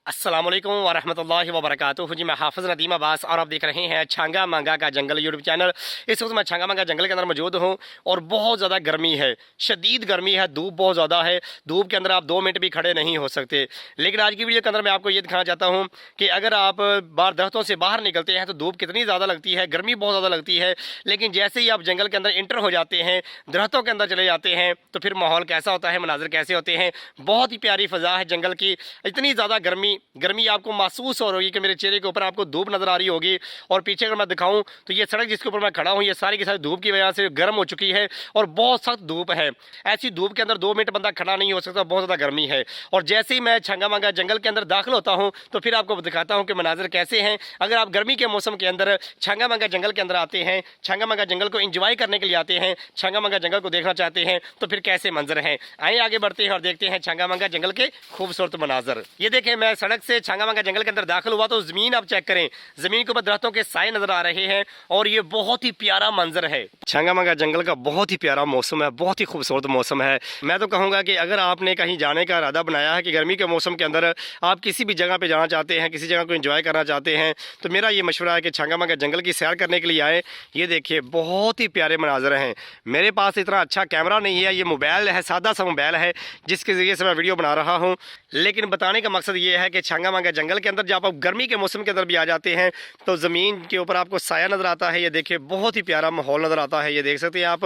अस्सलाम वालेकुम वरहमतुल्लाहि वबरकातुहू। जी मैं हाफ़िज़ नदीम अब्बास और आप देख रहे हैं छांगा मांगा का जंगल यूट्यूब चैनल। इस वक्त मैं छांगा मांगा जंगल के अंदर मौजूद हूँ और बहुत ज़्यादा गर्मी है, शदीद गर्मी है, धूप बहुत ज़्यादा है। धूप के अंदर आप 2 मिनट भी खड़े नहीं हो सकते। लेकिन आज की वीडियो के अंदर मैं आपको ये दिखाना चाहता हूँ कि अगर आप बाहर दरख्तों से बाहर निकलते हैं तो धूप कितनी ज़्यादा लगती है, गर्मी बहुत ज़्यादा लगती है। लेकिन जैसे ही आप जंगल के अंदर इंटर हो जाते हैं, दरख्तों के अंदर चले जाते हैं, तो फिर माहौल कैसा होता है, मनाज़र कैसे होते हैं। बहुत ही प्यारी फ़ज़ा है जंगल की। इतनी ज़्यादा गर्मी आपको महसूस हो रही है कि मेरे चेहरे के ऊपर आपको धूप नजर आ रही होगी। और पीछे अगर मैं दिखाऊं तो ये सड़क जिसके ऊपर मैं खड़ा हूं, ये सारी की सारी धूप की वजह से गर्म हो चुकी है और बहुत सख्त धूप है। ऐसी धूप के अंदर 2 मिनट बंदा खड़ा नहीं हो सकता, बहुत ज़्यादा गर्मी है। और जैसे ही मैं छंगा मांगा जंगल के अंदर दाखिल होता हूँ तो फिर आपको दिखाता हूँ कि मनाजिर कैसे हैं। अगर आप गर्मी के मौसम के अंदर छंगा मांगा जंगल के अंदर आते हैं, छंगा मांगा जंगल को इंजॉय करने के लिए आते हैं, छंगा मांगा जंगल को देखना चाहते हैं, तो फिर कैसे मंजर हैं। आइए आगे बढ़ते हैं और देखते हैं छंगा मांगा जंगल के खूबसूरत मनाजर। ये देखें, मैं सड़क से छंगा मांगा जंगल के अंदर दाखिल हुआ तो जमीन आप चेक करें, जमीन के ऊपर दरख्तों के साए नजर आ रहे हैं और ये बहुत ही प्यारा मंजर है। छंगा मांगा जंगल का बहुत ही प्यारा मौसम है, बहुत ही खूबसूरत मौसम है। मैं तो कहूँगा कि अगर आपने कहीं जाने का इरादा बनाया है कि गर्मी के मौसम के अंदर आप किसी भी जगह पे जाना चाहते हैं, किसी जगह को एंजॉय करना चाहते हैं, तो मेरा ये मशवरा है कि छंगा मांगा जंगल की सैर करने के लिए आए। ये देखिए, बहुत ही प्यारे मनाजर हैं। मेरे पास इतना अच्छा कैमरा नहीं है, ये मोबाइल है, सादा सा मोबाइल है जिसके ज़रिए से मैं वीडियो बना रहा हूँ। लेकिन बताने का मकसद ये है कि छंगा मांगा जंगल के अंदर जब आप गर्मी के मौसम के अंदर भी आ जाते हैं तो ज़मीन के ऊपर आपको साया नज़र आता है। ये देखिए, बहुत ही प्यारा माहौल नज़र आता है। ये देख सकते हैं आप,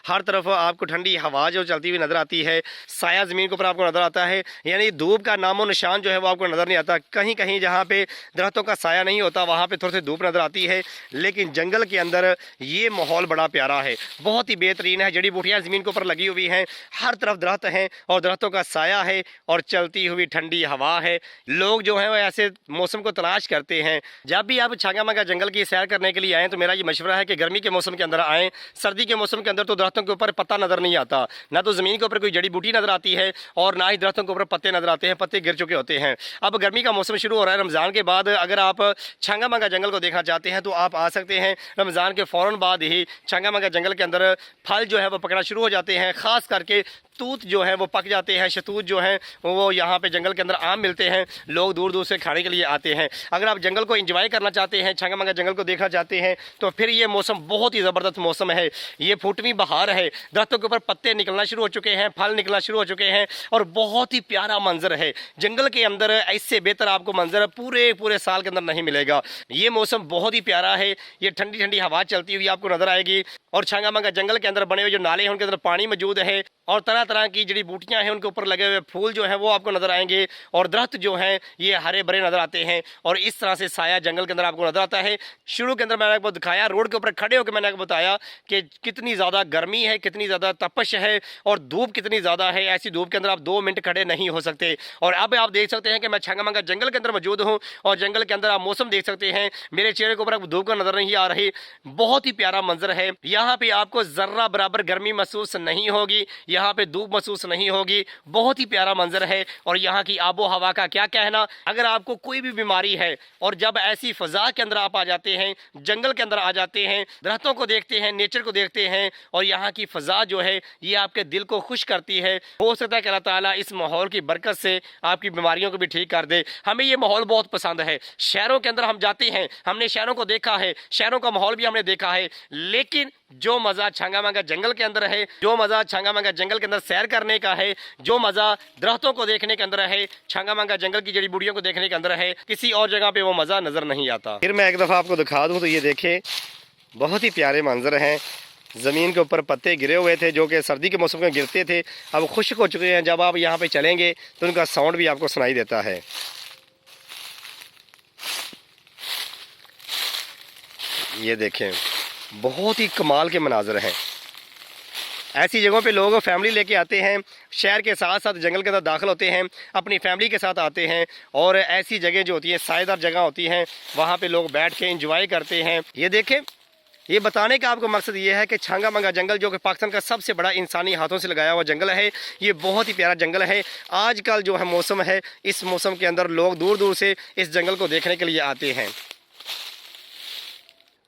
हर तरफ आपको ठंडी हवा जो चलती हुई नज़र आती है, साया ज़मीन के ऊपर आपको नज़र आता है। यानी धूप का नामो निशान जो है वो आपको नज़र नहीं आता। कहीं कहीं जहाँ पे दरख्तों का साया नहीं होता वहाँ पे थोड़ी सी धूप नज़र आती है, लेकिन जंगल के अंदर ये माहौल बड़ा प्यारा है, बहुत ही बेहतरीन है। जड़ी बूटियाँ ज़मीन के ऊपर लगी हुई हैं, हर तरफ दरख्त हैं और दरख्तों का साया है और चलती हुई ठंडी हवा है। लोग जो हैं वो ऐसे मौसम को तलाश करते हैं। जब भी आप छंगा मांगा जंगल की सैर करने के लिए आएँ तो मेरा ये मशवरा है कि गर्मी के मौसम के अंदर आएँ। सर्दी के मौसम के अंदर तो दरख्तों के ऊपर पत्ता नज़र नहीं आता, ना तो ज़मीन के ऊपर कोई जड़ी बूटी नज़र आती है और ना ही दरख्तों के ऊपर पत्ते नज़र आते हैं, पत्ते गिर चुके होते हैं। अब गर्मी का मौसम शुरू हो रहा है रमज़ान के बाद। अगर आप छंगा मांगा जंगल को देखना चाहते हैं तो आप आ सकते हैं। रमज़ान के फ़ौरन बाद ही छंगा मांगा जंगल के अंदर फल जो है वो पकड़ा शुरू हो जाते हैं। ख़ास करके तूत जो है वो पक जाते हैं, शतूत जो हैं वो यहाँ पे जंगल के अंदर आम मिलते हैं, लोग दूर दूर से खाने के लिए आते हैं। अगर आप जंगल को एंजॉय करना चाहते हैं, छंगा मांगा जंगल को देखना चाहते हैं, तो फिर ये मौसम बहुत ही ज़बरदस्त मौसम है। ये फूटवीं बहार है, दरख्तों के ऊपर पत्ते निकलना शुरू हो चुके हैं, फल निकलना शुरू हो चुके हैं और बहुत ही प्यारा मंजर है। जंगल के अंदर इससे बेहतर आपको मंजर पूरे पूरे साल के अंदर नहीं मिलेगा। ये मौसम बहुत ही प्यारा है। ये ठंडी ठंडी हवा चलती हुई आपको नजर आएगी और छंगा मांगा जंगल के अंदर बने हुए जो नाले हैं उनके अंदर पानी मौजूद है और तरह तरह की जड़ी बूटियां हैं उनके ऊपर लगे हुए फूल जो हैं वो आपको नजर आएंगे और दरख्त जो हैं ये हरे भरे नजर आते हैं और इस तरह से साया जंगल के अंदर आपको नजर आता है। शुरू के अंदर मैंने आपको दिखाया, रोड के ऊपर खड़े होकर मैंने आपको बताया कि कितनी ज़्यादा गर्मी है, कितनी ज़्यादा तपश है और धूप कितनी ज़्यादा है। ऐसी धूप के अंदर आप 2 मिनट खड़े नहीं हो सकते। और अब आप देख सकते हैं कि मैं छंगा मांगा जंगल के अंदर मौजूद हूँ और जंगल के अंदर आप मौसम देख सकते हैं। मेरे चेहरे के ऊपर आपको धूप का नजर नहीं आ रही, बहुत ही प्यारा मंजर है। यहाँ पे आपको जर्रा बराबर गर्मी महसूस नहीं होगी, यहाँ पे धूप महसूस नहीं होगी। बहुत ही प्यारा मंजर है और यहाँ की आबो हवा का क्या कहना। अगर आपको कोई भी बीमारी है और जब ऐसी फजा के अंदर आप आ जाते हैं, जंगल के अंदर आ जाते हैं, दरख्तों को देखते हैं, नेचर को देखते हैं और यहाँ की फजा जो है ये आपके दिल को खुश करती है। हो सकता है कि अल्लाह ताला इस माहौल की बरकत से आपकी बीमारियों को भी ठीक कर दे। हमें ये माहौल बहुत पसंद है। शहरों के अंदर हम जाते हैं, हमने शहरों को देखा है, शहरों का माहौल भी हमने देखा है, लेकिन जो मज़ा छंगा मांगा जंगल के अंदर है, जो मज़ा छंगा मांगा जंगल के अंदर सैर करने का है, जो मज़ा दरख्तों को देखने के अंदर है, छंगा मांगा जंगल की जड़ी बूटियों को देखने के अंदर है, किसी और जगह पे वो मज़ा नज़र नहीं आता। फिर मैं एक दफ़ा आपको दिखा दूँ तो ये देखें, बहुत ही प्यारे मंजर हैं। ज़मीन के ऊपर पत्ते गिरे हुए थे जो कि सर्दी के मौसम में गिरते थे, अब खुश्क हो चुके हैं। जब आप यहाँ पे चलेंगे तो उनका साउंड भी आपको सुनाई देता है। ये देखें, बहुत ही कमाल के मनाजर हैं। ऐसी जगहों पे लोग फैमिली लेके आते हैं, शहर के साथ साथ जंगल के अंदर दाखिल होते हैं, अपनी फैमिली के साथ आते हैं और ऐसी जगह जो होती है, सायेदार जगह होती हैं, वहाँ पे लोग बैठ के एंजॉय करते हैं। ये देखें, ये बताने का आपको मकसद ये है कि छंगा मांगा जंगल जो कि पाकिस्तान का सबसे बड़ा इंसानी हाथों से लगाया हुआ जंगल है, ये बहुत ही प्यारा जंगल है। आजकल जो है मौसम है, इस मौसम के अंदर लोग दूर दूर से इस जंगल को देखने के लिए आते हैं।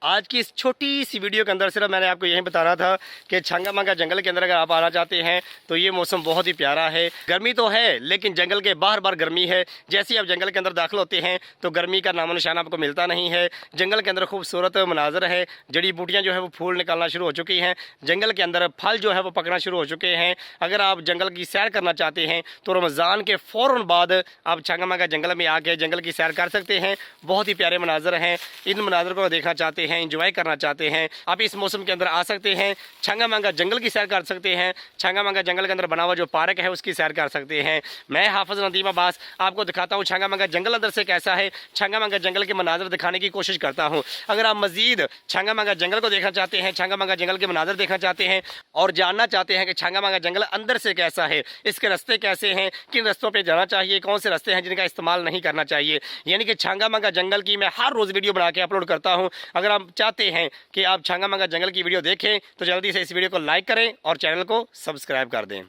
आज की इस छोटी सी वीडियो के अंदर सिर्फ मैंने आपको यही बताना था कि छांगा मांगा जंगल के अंदर अगर आप आना चाहते हैं तो ये मौसम बहुत ही प्यारा है। गर्मी तो है लेकिन जंगल के बार बार गर्मी है। जैसे ही आप जंगल के अंदर दाखिल होते हैं तो गर्मी का नामो निशान आपको मिलता नहीं है। जंगल के अंदर खूबसूरत मनाजर है, जड़ी बूटियाँ जो है वो फूल निकालना शुरू हो चुकी हैं, जंगल के अंदर फल जो है वो पकना शुरू हो चुके हैं। अगर आप जंगल की सैर करना चाहते हैं तो रमज़ान के फ़ौरन बाद आप छांगा मांगा जंगल में आके जंगल की सैर कर सकते हैं। बहुत ही प्यारे मनाजर हैं। इन मनाजर को देखना चाहते हैं, इंजॉय करना चाहते हैं, आप इस मौसम के अंदर आ सकते हैं। छांगा मांगा जंगल की सैर कर सकते हैं। छांगा मांगा जंगल के अंदर बना हुआ जो पार्क है उसकी सैर कर सकते हैं। मैं हाफिज नदीम अब्बास आपको दिखाता हूँ छांगा मांगा जंगल अंदर से कैसा है। छांगा मांगा जंगल के मनाजर दिखाने की कोशिश करता हूँ। अगर आप मजीद छांगा मांगा जंगल को देखना चाहते हैं, छांगा मांगा जंगल के मनाजर देखना चाहते हैं और जानना चाहते हैं कि छांगा मांगा जंगल अंदर से कैसा है, इसके रास्ते कैसे हैं, किन रास्तों पर जाना चाहिए, कौन से रास्ते हैं जिनका इस्तेमाल नहीं करना चाहिए, यानी कि छांगा मांगा जंगल की मैं हर रोज़ वीडियो बना के अपलोड करता हूँ। अगर आप चाहते हैं कि आप छांगा मांगा जंगल की वीडियो देखें तो जल्दी से इस वीडियो को लाइक करें और चैनल को सब्सक्राइब कर दें।